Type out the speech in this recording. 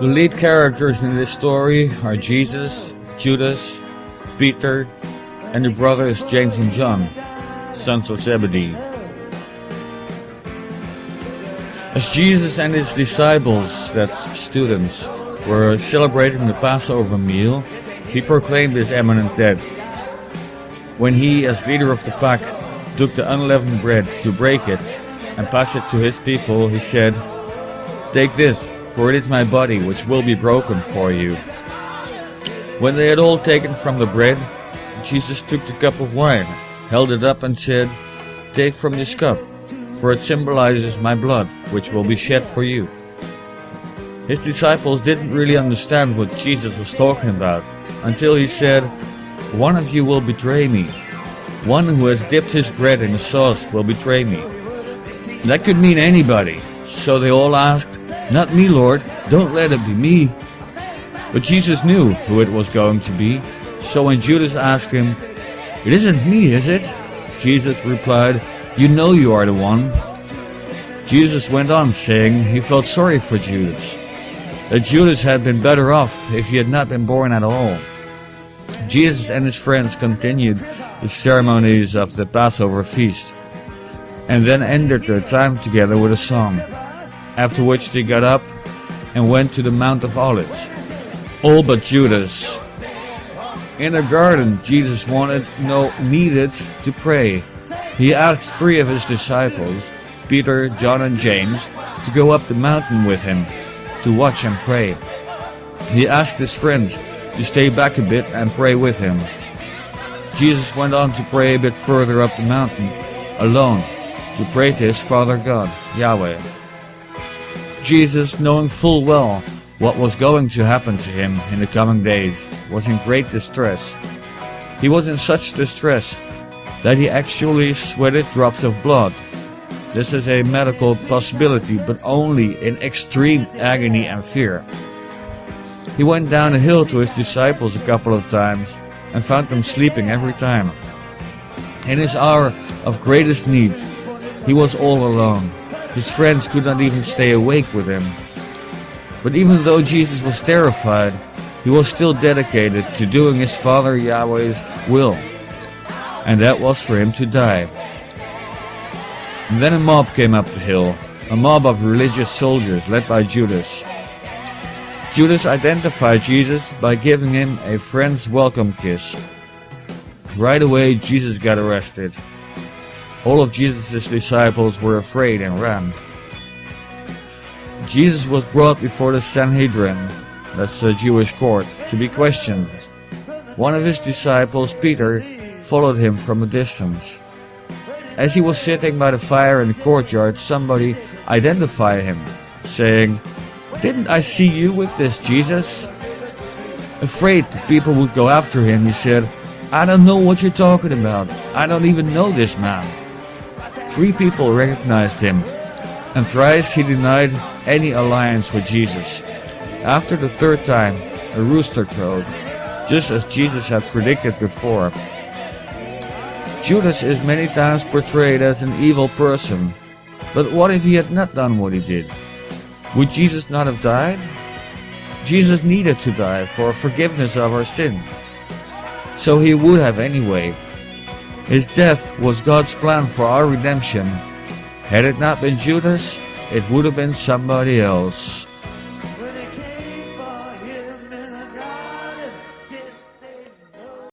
The lead characters in this story are Jesus, Judas, Peter, and their brothers James and John, sons of Zebedee. As Jesus and his disciples, that's students, were celebrating the Passover meal, he proclaimed his imminent death. When he, as leader of the pack, took the unleavened bread to break it and pass it to his people, he said, "Take this, for it is my body which will be broken for you." When they had all taken from the bread, Jesus took the cup of wine, held it up and said, "Take from this cup, for it symbolizes my blood, which will be shed for you." His disciples didn't really understand what Jesus was talking about, until he said, "One of you will betray me. One who has dipped his bread in the sauce will betray me." That could mean anybody, so they all asked, "Not me, Lord, don't let it be me." But Jesus knew who it was going to be, so when Judas asked him, "It isn't me, is it?" Jesus replied, "You know you are the one." Jesus went on saying he felt sorry for Judas, that Judas had been better off if he had not been born at all. Jesus and his friends continued the ceremonies of the Passover feast, and then ended their time together with a song, after which they got up and went to the Mount of Olives, all but Judas. In the garden, Jesus needed to pray. He asked 3 of his disciples, Peter, John and James, to go up the mountain with him, to watch and pray. He asked his friends to stay back a bit and pray with him. Jesus went on to pray a bit further up the mountain, alone, to pray to his Father God, Yahweh. Jesus, knowing full well what was going to happen to him in the coming days, was in great distress. He was in such distress that he actually sweated drops of blood. This is a medical possibility, but only in extreme agony and fear. He went down a hill to his disciples a couple of times and found them sleeping every time. In his hour of greatest need, he was all alone. His friends could not even stay awake with him. But even though Jesus was terrified, he was still dedicated to doing his Father Yahweh's will, and that was for him to die. And then a mob came up the hill, a mob of religious soldiers led by Judas. Judas identified Jesus by giving him a friend's welcome kiss. Right away, Jesus got arrested. All of Jesus' disciples were afraid and ran. Jesus was brought before the Sanhedrin, that's the Jewish court, to be questioned. One of his disciples, Peter, followed him from a distance. As he was sitting by the fire in the courtyard, somebody identified him, saying, "Didn't I see you with this Jesus?" Afraid the people would go after him, he said, "I don't know what you're talking about. I don't even know this man." 3 people recognized him, and thrice he denied any alliance with Jesus. After the 3rd time, a rooster crowed, just as Jesus had predicted before. Judas is many times portrayed as an evil person, but what if he had not done what he did? Would Jesus not have died? Jesus needed to die for forgiveness of our sin, so he would have anyway. His death was God's plan for our redemption. Had it not been Judas, it would have been somebody else.